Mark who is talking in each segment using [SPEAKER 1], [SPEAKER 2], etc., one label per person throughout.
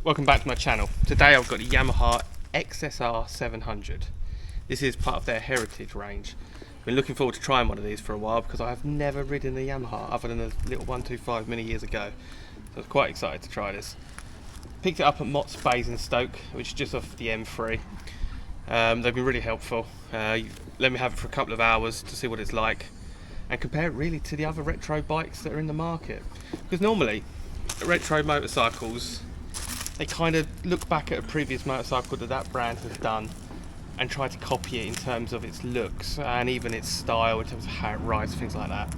[SPEAKER 1] Welcome back to my channel. Today I've got the Yamaha XSR700. This is part of their heritage range. I've been looking forward to trying one of these for a while because I have never ridden a Yamaha other than a little 125 many years ago. So I was quite excited to try this. Picked it up at Mott's Basingstoke, which is just off the M3. They've been really helpful. Let me have it for a couple of hours to see what it's like and compare it really to the other retro bikes that are in the market. Because normally retro motorcycles, they kind of look back at a previous motorcycle that brand has done and try to copy it in terms of its looks and even its style, in terms of how it rides, things like that.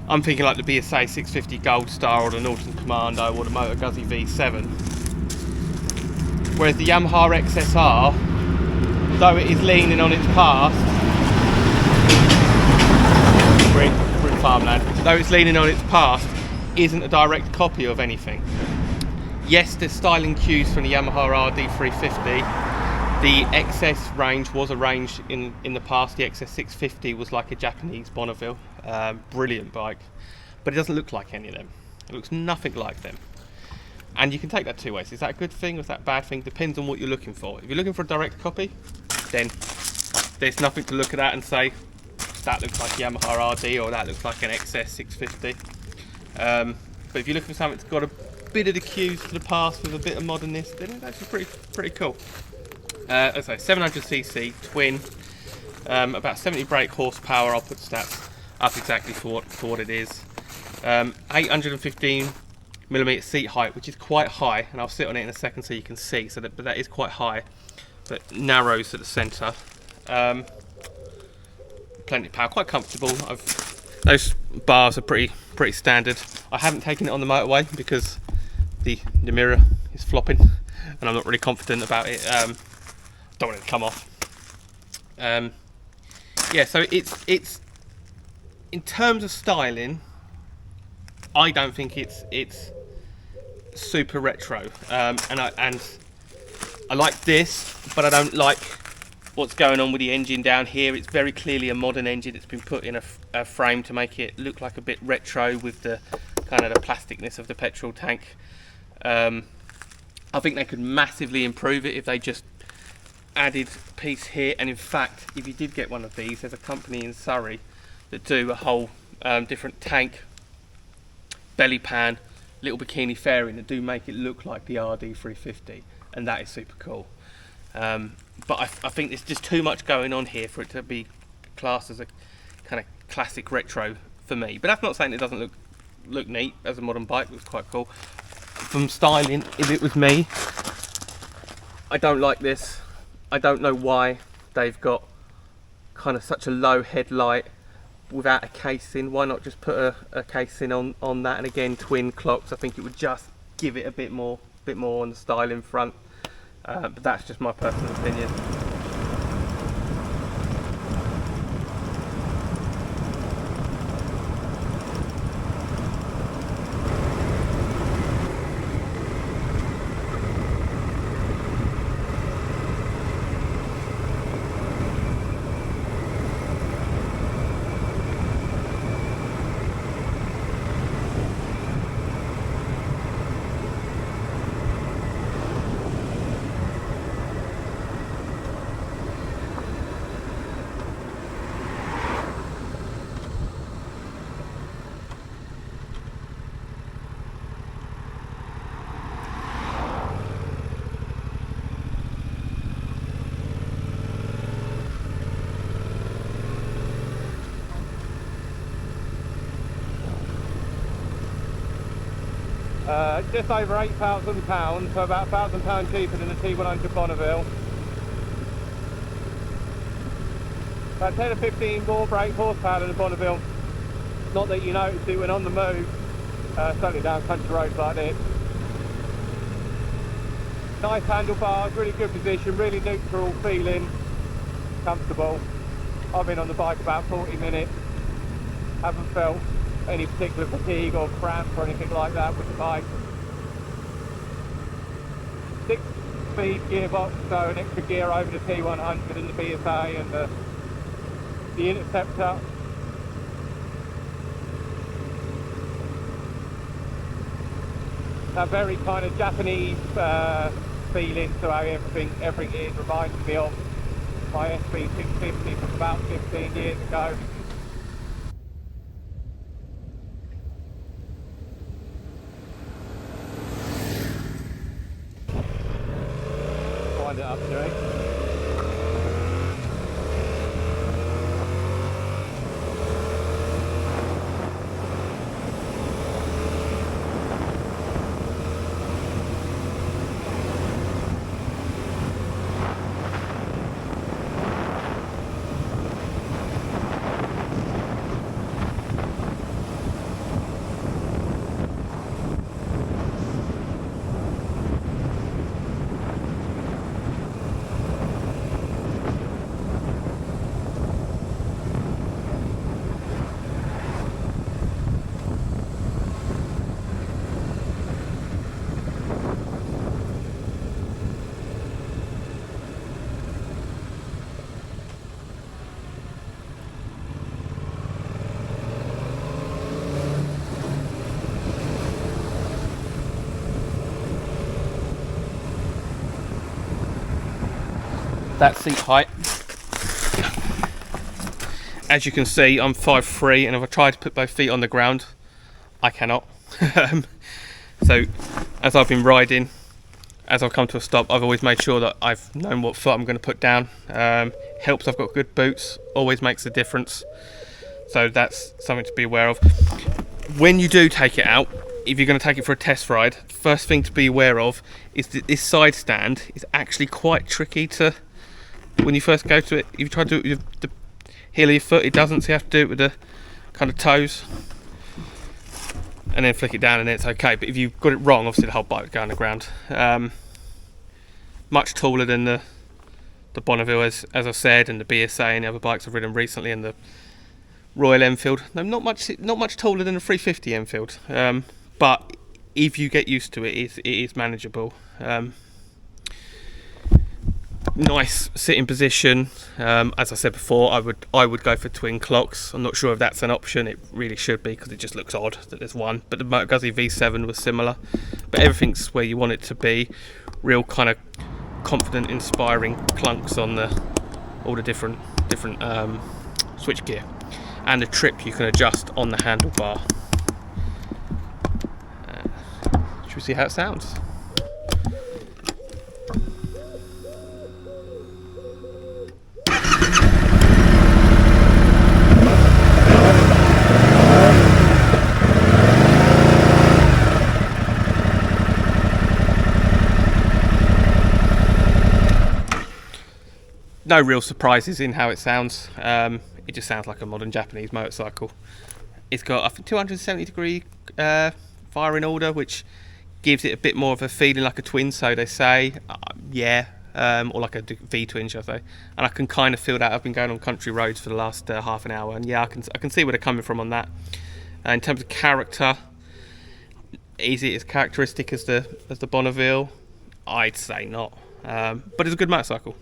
[SPEAKER 1] I'm thinking like the BSA 650 Gold Star or the Norton Commando or the Moto Guzzi V7. Whereas the Yamaha XSR, though it is leaning on its past, we're in farmland, though it's leaning on its past, isn't a direct copy of anything. Yes, there's styling cues from the Yamaha RD350. The XS range was a range in the past. The XS650 was like a Japanese Bonneville. Brilliant bike. But it doesn't look like any of them. It looks nothing like them. And you can take that two ways. Is that a good thing or is that a bad thing? Depends on what you're looking for. If you're looking for a direct copy, then there's nothing to look at that and say, that looks like a Yamaha RD or that looks like an XS650. But if you're looking for something that's got a bit of the cues to the past with a bit of modernness, then it's actually pretty cool. As I say, 700cc twin, about 70 brake horsepower. I'll put the stats up exactly for what it is. 815mm seat height, which is quite high, and I'll sit on it in a second so you can see. But that is quite high, but narrows at the centre. Plenty of power, quite comfortable. Those bars are pretty standard. I haven't taken it on the motorway because the mirror is flopping and I'm not really confident about it. Don't want it to come off. Yeah, so it's in terms of styling, I don't think it's super retro. And I like this, but I don't like what's going on with the engine down here. It's very clearly a modern engine. It's been put in a frame to make it look like a bit retro with the kind of the plasticness of the petrol tank. I think they could massively improve it if they just added a piece here. And in fact, if you did get one of these, there's a company in Surrey that do a whole different tank, belly pan, little bikini fairing that do make it look like the RD350, and that is super cool. But I think there's just too much going on here for it to be classed as a kind of classic retro for me. But that's not saying it doesn't look neat as a modern bike. It was quite cool. From styling, if it was me, I don't like this. I don't know why they've got kind of such a low headlight without a casing. Why not just put a casing on that? And again, twin clocks. I think it would just give it a bit more on the styling front. But that's just my personal opinion. Just over £8,000, so about £1,000 cheaper than the T100 Bonneville. About 10 or 15 more brake horsepower than the Bonneville. Not that you notice it when on the move, certainly down country roads like this. Nice handlebars, really good position, really neutral feeling, comfortable. I've been on the bike about 40 minutes, haven't felt any particular fatigue or cramp or anything like that with the bike. 6-speed gearbox, so an extra gear over the T100 and the BSA and the Interceptor.
[SPEAKER 2] that very kind of Japanese feeling to how everything is. Reminds me of my SB650 from about 15 years ago. Wind it up, Joey.
[SPEAKER 1] That seat height, as you can see, I'm 5'3", and if I try to put both feet on the ground, I cannot. So as I've been riding, as I've come to a stop, I've always made sure that I've known what foot I'm going to put down. Helps I've got good boots, always makes a difference. So that's something to be aware of. When you do take it out, if you're going to take it for a test ride, first thing to be aware of is that this side stand is actually quite tricky to, when you first go to it. If you try to do it with the heel of your foot, it doesn't, so you have to do it with the kind of toes and then flick it down and it's okay. But if you've got it wrong, obviously the whole bike would go on the ground. Much taller than the Bonneville, as I said, and the BSA and the other bikes I've ridden recently, and the Royal Enfield. No, not much taller than a 350 Enfield, but if you get used to it, it is manageable. Nice sitting position. As I said before, I would go for twin clocks. I'm not sure if that's an option. It really should be, because it just looks odd that there's one. But the Moto Guzzi V7 was similar. But everything's where you want it to be. Real kind of confident, inspiring clunks on all the different switch gear, and the trip you can adjust on the handlebar. Should we see how it sounds? No real surprises in how it sounds. It just sounds like a modern Japanese motorcycle. It's got, I think, 270 degree firing order, which gives it a bit more of a feeling like a twin, so they say. Or like a V-twin, shall I say. And I can kind of feel that. I've been going on country roads for the last half an hour, and yeah, I can see where they're coming from on that. In terms of character, is it as characteristic as the Bonneville? I'd say not, but it's a good motorcycle.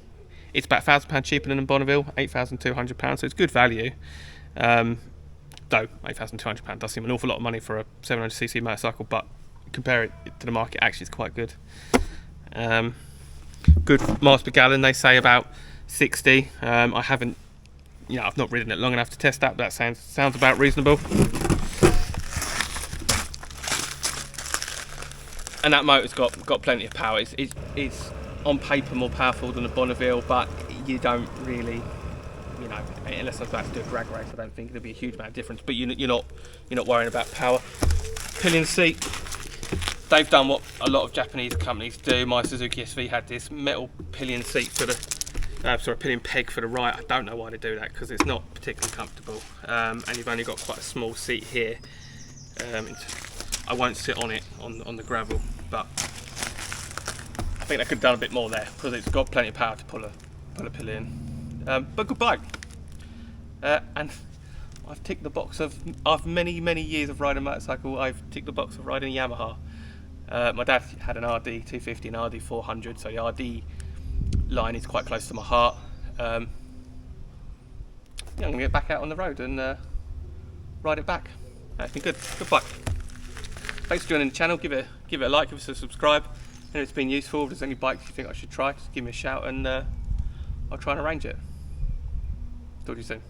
[SPEAKER 1] It's about £1,000 cheaper than the Bonneville, £8,200, so it's good value. Though £8,200 does seem an awful lot of money for a 700cc motorcycle, but compare it to the market, actually it's quite good. Good miles per gallon, they say about 60. I haven't, I've not ridden it long enough to test that, but that sounds about reasonable. And that motor's got plenty of power. It's on paper more powerful than the Bonneville, but you don't really, unless I was about to do a drag race, I don't think there'll be a huge amount of difference. But you're not worrying about power. Pillion seat, they've done what a lot of Japanese companies do. My Suzuki SV had this metal pillion seat for the, pillion peg for the right. I don't know why they do that, because it's not particularly comfortable, and you've only got quite a small seat here. I won't sit on it on the gravel, but I think they could have done a bit more there, because it's got plenty of power to pull a Pillion. But good bike. And I've ticked the box of, after many years of riding a motorcycle, I've ticked the box of riding a Yamaha. My dad had an RD 250 and RD 400, so the RD line is quite close to my heart. I'm going to get back out on the road and ride it back. It's been good bike. Thanks for joining the channel. Give it a like, give us a subscribe. And if it's been useful, if there's any bikes you think I should try, just give me a shout and I'll try and arrange it. Talk to you soon.